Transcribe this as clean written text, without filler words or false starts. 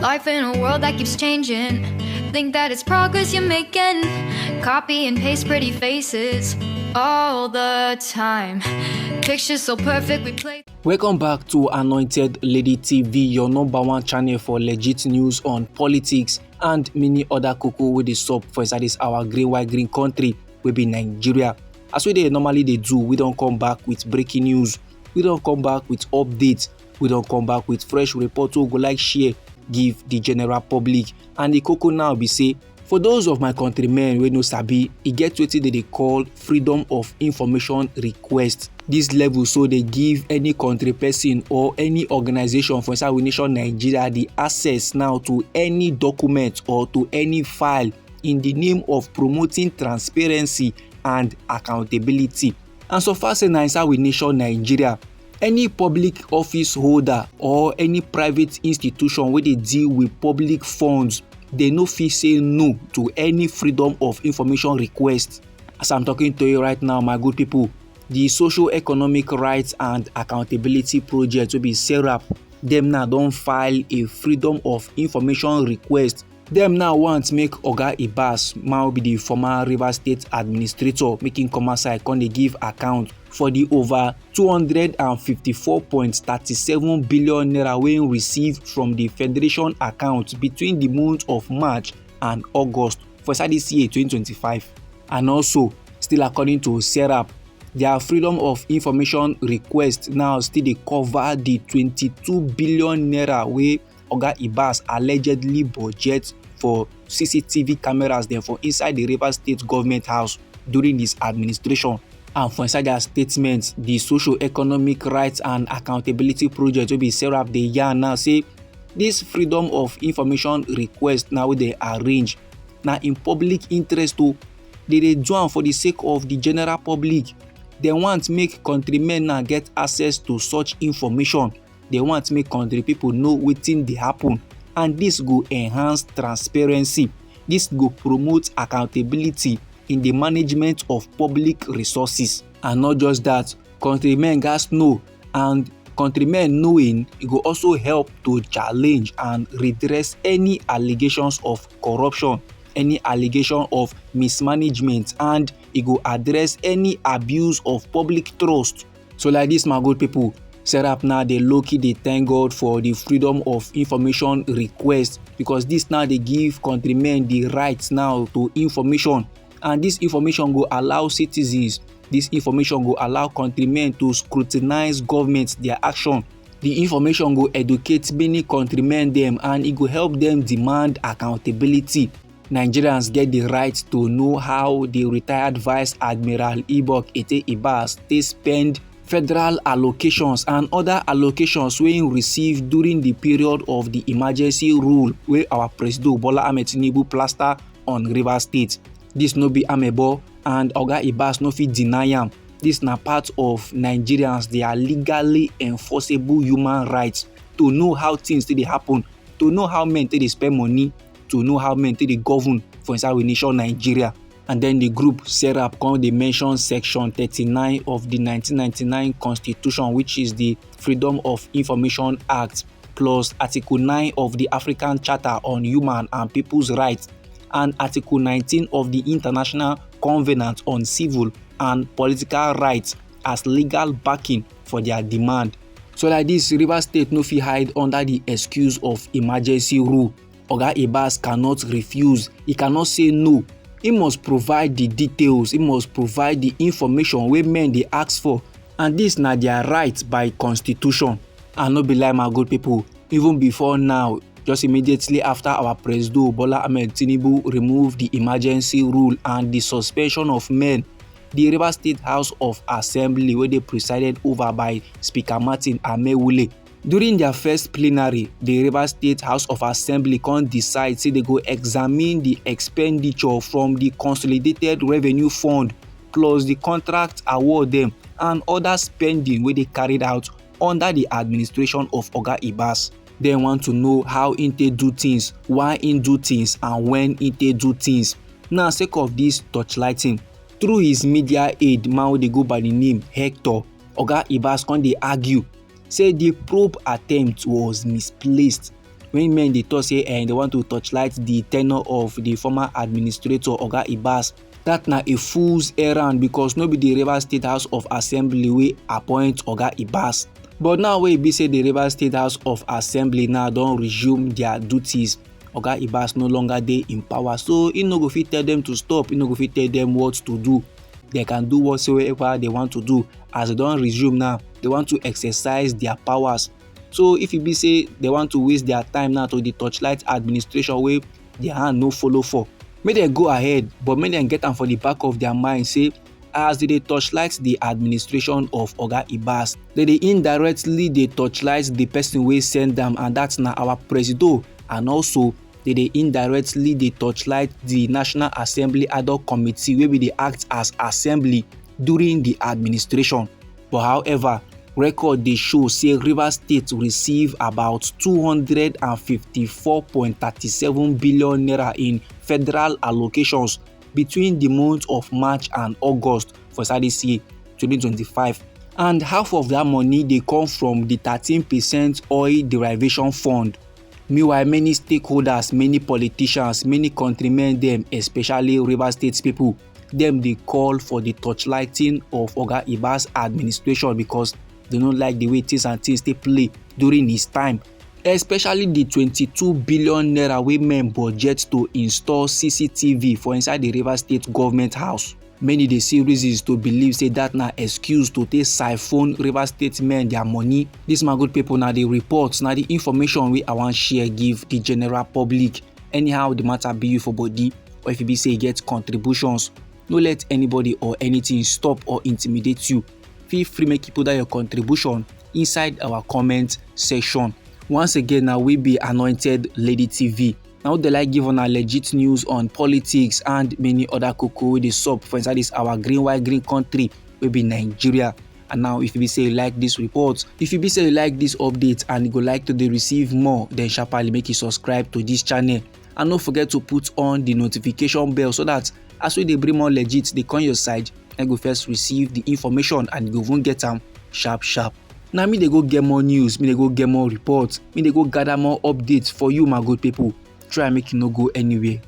Life in a world that keeps changing. Think that it's progress you're making. Copy and paste pretty faces all the time. Pictures so perfect we play. Welcome back to Anointed Lady TV, your #1 channel for legit news on politics and many other cocoa with the sup for inside this our green white green country will be Nigeria. As we normally do, we don't come back with breaking news, we don't come back with updates, we don't come back with fresh report we go like share give the general public. And the cocoa now be say, for those of my countrymen wey no sabi, e get wetin they call freedom of information request. This level so they give any country person or any organization for inside we nation Nigeria the access now to any document or to any file in the name of promoting transparency and accountability. And so far say na inside we nation Nigeria, any public office holder or any private institution where they deal with public funds, they no fit say no to any freedom of information request. As I'm talking to you right now, my good people, the Socio-Economic Rights and Accountability Project will be SCATT3R. Them now don't file a freedom of information request. Them now want make Oga Ibas, now be the former Rivers State Administrator, making commerce icon they give account for the over 254.37 billion naira we received from the Federation account between the months of March and August for this year 2025. And also, still according to SCATT3R, their freedom of information request now still they cover the 22 billion naira way Oga Ibas allegedly budget for CCTV cameras then for inside the Rivers State government house during this administration. And for inside their statement, the Socio-Economic Rights and Accountability Project will be SCATT3R the yarn now say this freedom of information request now they arrange now in public interest to they do am for the sake of the general public. They want to make countrymen now get access to such information. They want to make country people know wetin dey happen, and this go enhance transparency. This go promote accountability in the management of public resources. And not just that, countrymen gats know, and countrymen knowing it go also help to challenge and redress any allegations of corruption, any allegation of mismanagement, and it go address any abuse of public trust. So like this, my good people, SCATT3R now they low-key they thank God for the freedom of information request, because this now they give countrymen the rights now to information, and this information go allow citizens, this information go allow countrymen to scrutinize government their action. The information go educate many countrymen them, and it go help them demand accountability. Nigerians get the right to know how the retired Vice Admiral Ibok Ete Ibas they spend federal allocations and other allocations we received during the period of the emergency rule where our President Bola Ahmed Tinubu plaster on Rivers State. This no be amebo, and Oga Ibas no fit deny am. This na part of Nigerians their legally enforceable human rights to know how things dey happen, to know how men they spend money, to know how men they govern for inside we nation Nigeria. And then the group SCATT3R come they mention section 39 of the 1999 Constitution, which is the Freedom of Information Act, plus Article 9 of the African Charter on Human and People's Rights, and Article 19 of the International Covenant on Civil and Political Rights as legal backing for their demand. So like this, Rivers State no fit hide under the excuse of emergency rule. Oga Ibas cannot refuse, he cannot say no. He must provide the details, he must provide the information wey men they ask for, and this na their right by constitution. And no be like my good people, even before now, just immediately after our President Bola Ahmed Tinubu removed the emergency rule and the suspension of men, the Rivers State House of Assembly where they presided over by Speaker Martin Amewule, during their first plenary, the Rivers State House of Assembly can decide say they go examine the expenditure from the Consolidated Revenue Fund plus the contract award them and other spending where they carried out under the administration of Oga Ibas. They want to know how they do things, why do things, and when they do things. Now, sake of this torchlighting, through his media aide, man they go by the name Hector, Oga Ibas can they argue say the probe attempt was misplaced. when men dey talk say they want to torchlight the tenure of the former administrator Oga Ibas, that na a fool's errand because no be the Rivers State House of Assembly wey appoint Oga Ibas. But now wey e be say the Rivers State House of Assembly now don resume their duties, Oga Ibas no longer dey in power, so he no go fit tell them to stop, he no go fit tell them what to do. They can do whatsoever they want to do. As they don resume now, they want to exercise their powers. So if e be say they want to waste their time now to the torchlight administration wey their hand no follow for, make dem go ahead, but make dem get am for the back of their mind say as they dey torchlight the administration of Oga Ibas, they dey indirectly dey torchlight the person wey send am, and that's na our presido, and also they dey indirectly dey torchlight the National Assembly ad hoc committee wey be dey act as assembly during the administration. But however, record dey show say Rivers State receive about 254.37 billion naira in federal allocations between the months of March and August for this year 2025, and half of that money dey come from the 13% oil derivation fund. Meanwhile, many stakeholders, many politicians, many countrymen dem, especially Rivers State people, dem dey call for the torchlighting of Oga Ibas administration because they no like the way things take play during his time, especially the 22 billion naira wey men budget to install CCTV for inside the Rivers State government house. Many dey see reasons to believe say that na excuse to take siphon Rivers State men their money. This my good people, na the reports, na the information wey I wan share give the general public. Anyhow the matter be you for body, or if e be say you get contributions, no let anybody or anything stop or intimidate you. Feel free make you put down your contribution inside our comment section. Once again, now we be Anointed Lady TV. Now they like give on a legit news on politics and many other cocoa with the sup for inside this our green white green country will be Nigeria. And now if you be say you like this report, if you be say you like this update and you go like to receive more, then sharply make you subscribe to this channel. And don't forget to put on the notification bell so that as we they bring more legit they come your side, and go first receive the information and go won't get them sharp. Now me they go get more news, me they go get more reports, me they go gather more updates for you my good people. Try and make you no go anywhere.